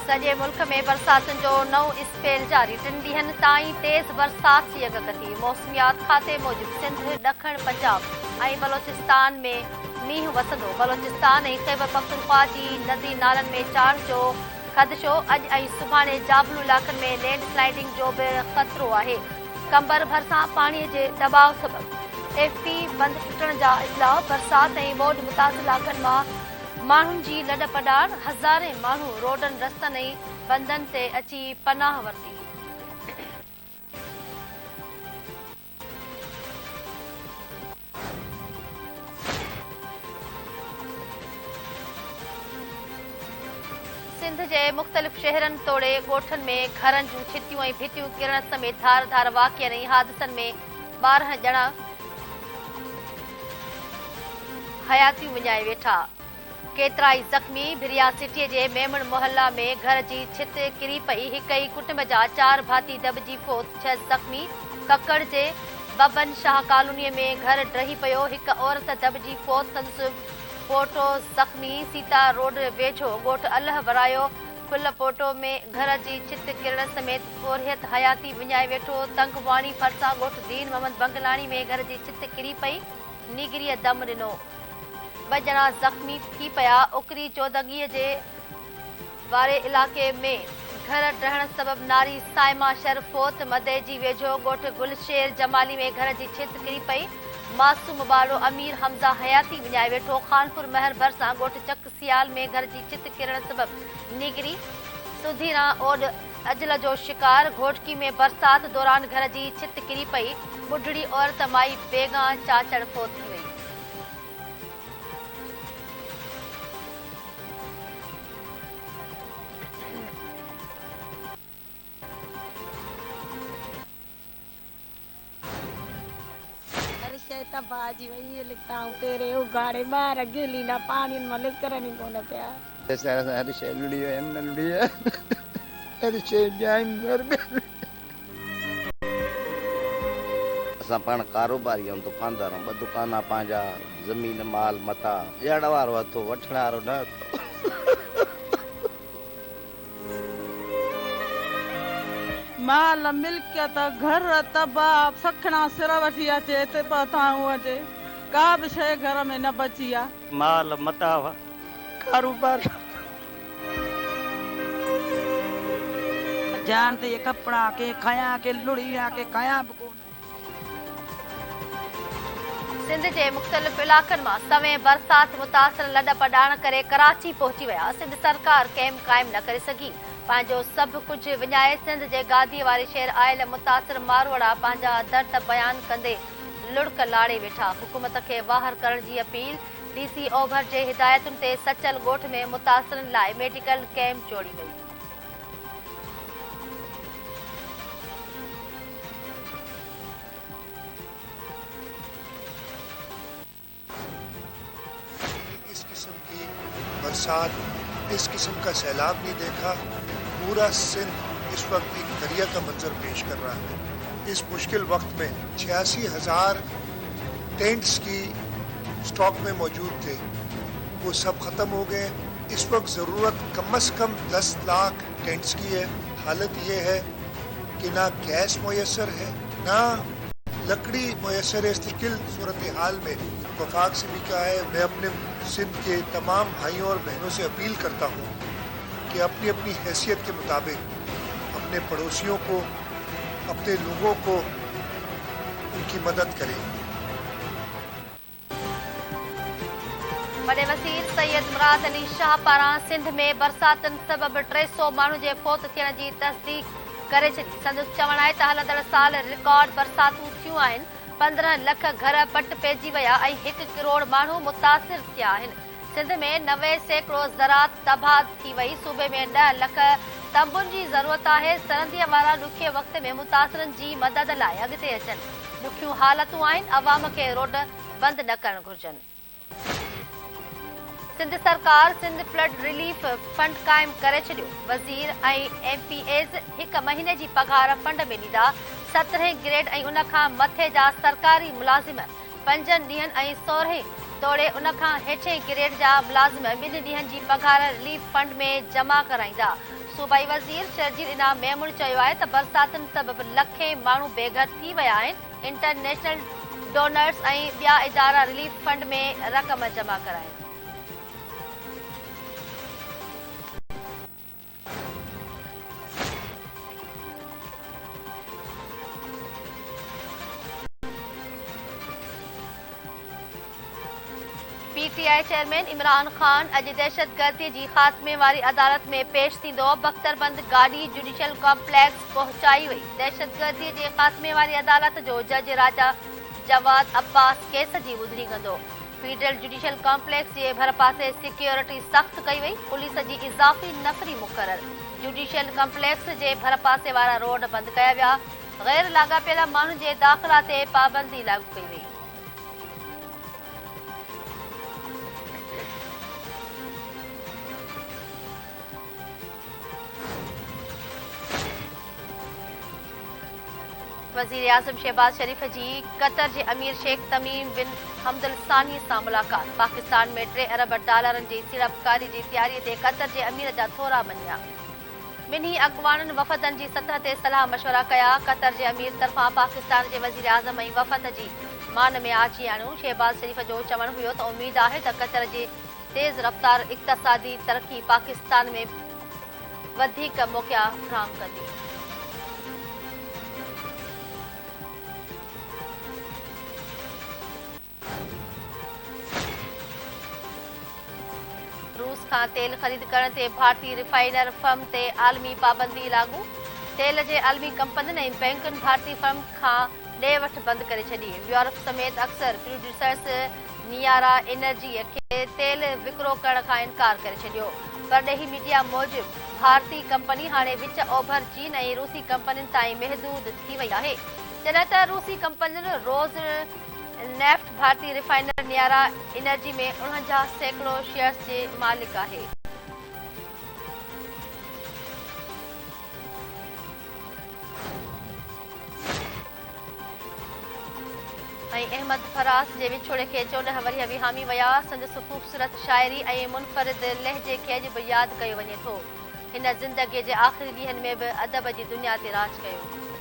सॼे मुल्क में बरसातुनि जो नओं स्पेल जारी। 3 ॾींहनि ताईं तेज़ बरसात जी अॻकथी। मौसमियात खाते मूजिबि सिंध, ॾखण पंजाब ऐं बलोचिस्तान में मींहुं वसंदो। बलोचिस्तान ऐं ख़ैबर पख्तूनख्वा जी नदी नालनि में चाढ़ जो ख़दशो। अॼु ऐं सुभाणे जाबलू इलाइक़नि में लैंड स्लाइडिंग जो बि ख़तरो आहे। कंबर भरिसां पाणीअ जे दॿाउ सबबि एफपी बंदि टुटण जा इतलाउ। बरसात ऐं ॿोॾि मुतासिर इलाइक़नि मां माण्हुनि जी लॾ पॾाड़। हज़ारे माण्हू रोडनि रस्तनि ऐं बंदनि ते अची पनाह वरिती। सिंध जे मुख़्तलिफ़ शहरनि तोड़े ॻोठनि में घरनि जूं छितियूं ऐं भितियूं किरण समेत धार धार वाक़िअनि ऐं हादिसनि में 12 ॼणा हयातियूं विञाए वेठा। केतिराई ज़ख़्मी। भिरिया सिटीअ जे मेमण मोहल्ला में घर जी छित किरी पई। हिक ई कुटुंब जा 4 भाती दॿिजी फोत, 6 ज़ख़्मी। ककड़ जे बबन शाह कॉलोनीअ में घर ड्रही पियो। हिक औरत दॿिजी फोत, संदसि पोटो ज़ख़्मी। सीता रोड वेझो ॻोठ अल्ह वरायो फुल पोटो में घर जी छित किरण समेत फ़ोरियत हयाती विञाए वेठो। तंगवाणी फरसा ॻोठ दीन मोहम्मद बंगलाणी में घर जी छित किरी पई। नीगरीअ दम ॾिनो। 2 ॼणा ज़ख़्मी थी पिया। उकरी चौदंगीअ जे वारे इलाइक़े में घर ढहण सबबि नारी साइमा शरफ फोत। मदे जी वेझो ॻोठ गुलशेर जमाली में घर जी छित किरी पई। मासूम ॿारो अमीर हमज़ा हयाती विञाए वेठो। खानपुर महर भरिसां ॻोठ चक सियाल में घर जी छित किरण सबबि नीगरी। सुधीरा ओड अजल जो शिकार। घोटकी में बरसात दौरान घर जी छित किरी पई। ॿुढड़ी औरत माई बेगा चाचड़ फोत थी वई। भाजी वही लिखता हूँ तेरे उगाड़े बाहर गिली ना पानी में लिख कर नहीं कोना प्या ऐसा हर शे लुड़ी है न लुड़ी है हर शे जाइन मर गए। असां पाण कारोबारी आहियूं, दुकानदार आहियूं। 2 दुकाना पंहिंजा, ज़मीन माल मता ॼण वारो हथो वठण वारो न। माल मिल्कियत घर तबाह सखणा सिर वठी अचे ते पताऊं अचे का बि शइ घर में न बची आहे। माल मता कारोबार जान ते ये कपड़ा के खाया के लुड़िया के खाया बि कोन। सिंध जे मुख़्तलिफ़ इलाइक़नि मां सवें बरसात मुतासिर लॾ पॾाण करे कराची पहुची विया। सिंध सरकार कैम्प क़ाइमु न करे सघी। पंहिंजो सभु कुझु विञाए सिंध जे गादीअ वारे शहर आयल मुतासिर मारवाड़ा पंहिंजा दर्द बयान कंदे लुड़क लाड़े वेठा। हुकूमत खे ॿाहिरि करण जी अपील। डीसी ओभर जे हिदायतुनि ते सचल ॻोठ में मुतासिरनि लाइ मेडिकल कैम्प जोड़ी वई। इस किस्म की बरसात, इस किस्म का सैलाब नहीं देखा। पूरा सिंध इस वक्त एक दरिया का मंजर पेश कर रहा है। इस मुश्किल वक्त में 86,000 टेंट्स की स्टॉक में मौजूद थे, वो सब ख़त्म हो गए। इस वक्त ज़रूरत कम से कम 10 लाख टेंट्स की है। हालत ये है कि ना गैस मुयसर है, ना लकड़ी मुयसर है। इस मुश्किल सूरत हाल में वफाक से भी कहा है, मैं अपने सिंध के तमाम भाइयों और बहनों से अपील करता हूँ कि अपनी अपनी हैसियत के मुताबिक अपने पड़ोसियों को, अपने लोगों को उनकी मदद करें। वॾे वज़ीर सैयद मुराद अली शाह पारां सिंध में बरसातुनि सबबि 300 माण्हू जे फोत थियण जी तस्दीक करे छॾी। संदसि चवणु आहे त हलंदड़ साल रिकॉर्ड बरसातूं थियूं आहिनि। 15 लख घर पट पइजी विया ऐं 1 करोड़ माण्हू मुतासिर थिया आहिनि। सिंध में 90 सैकड़ो ज़रात तबाह थी वई। सूबे में 10 लख तंबुनि जी ज़रूरत आहे। सरहदीअ वारा ॾुखिये वक़्त में मुतासिरनि जी मदद लाइ अॻिते अचनि। ॾुखियूं हालतूं आहिनि, अवाम खे रोड बंदि न करणु घुर्जनि। सिंध सरकार सिंध फ्लड रिलीफ फंड क़ाइमु करे छॾियो। वज़ीर ऐं MPAs 1 महीने जी पघार फंड में ॾींदा। 17 ग्रेड ऐं उन खां मथे जा सरकारी मुलाज़िम 5 ॾींहनि ऐं 16 तोड़े उन खां हेठें ग्रेड जा मुलाज़िम 2 ॾींहनि जी पघार रिलीफ फंड में जमा कराईंदा। सूबाई वज़ीर शर्जील इनाम मेमून चयो आहे त बरसातुनि सबबि लखें माण्हू बेघर थी विया आहिनि। इंटरनेशनल डोनर्स ऐं ॿिया इदारा रिलीफ फंड में रक़म जमा कराइनि। पीटीआई चेयरमैन इमरान खान अॼु दहशतगर्दी जी ख़ात्मे वारी अदालत में पेश थींदो। बख्तरबंद गाॾी जुडिशियल कॉम्प्लेक्स पहुचाई वई। दहशतगर्दी जे ख़ात्मे वारी अदालत जो जज राजा जवाद अब्बास केस जी ॿुधणी कंदो। फेडरल जुडिशियल कॉम्प्लेक्स जे भर पासे सिक्योरिटी सख़्त कई वई। पुलिस जी इज़ाफ़ी नफ़री मुक़रर। जुडिशियल कॉम्प्लेक्स जे भर पासे वारा रोड बंदि कया विया। गैर लाॻापियल माण्हुनि जे दाख़िला ते पाबंदी लागू कई वई। वज़ीर आज़म शहबाज शरीफ़ जी कतर जे अमीर शेख तमीम बिन हमदुल सानी सां मुलाक़ात। पाकिस्तान में $3 अरब जी सीड़पकारी जी तयारी ते कतर जे अमीर जा थोरा मञिया। ॿिन्ही अॻवाननि वफ़दनि जी सतह ते सलाह मशवरा कया। कतर जे अमीर तरफ़ां पाकिस्तान जे वज़ीर आज़म ऐं वफ़द जी मान में आची आणियो। शहबाज शरीफ़ जो चवणु हुयो त उमीद आहे त कतर जे तेज़ रफ़्तार इक़्तिसादी तरक़ी पाकिस्तान में वधीक मौक़िया फ़राहम कंदी। रूस खां तेल ख़रीद करण ते भारतीय रिफाइनर फर्म ते आलमी पाबंदी लागू। तेल जे आलमी कंपनियुनि ऐं बैंकुनि भारतीय फर्म खां ॾे वठि बंदि करे छॾी। यूरोप समेत अक्सर प्रोड्यूसर्स नियारा एनर्जीअ खे तेल विकिरो करण खां इनकार करे छॾियो। परॾेही मीडिया मूजिबि भारतीय कंपनी हाणे विच ओभर चीन ऐं रूसी कंपनियुनि ताईं महदूद थी वई आहे। जॾहिं त रूसी कंपनियुनि रोज़ नेफ्ट भारतीय रिफाइनर नियारा एनर्जी में 49% शेयर्स जे मालिक आहे। ऐं अहमद फरास जे विछोड़े खे 14 वरी बि हामी विया। संदसि ख़ूबसूरत शाइरी ऐं मुनफ़रिद लहजे खे अॼु बि यादि कयो वञे थो। हिन ज़िंदगीअ जे आख़िरी ॾींहंनि में बि अदब जी दुनिया ते राज कयो।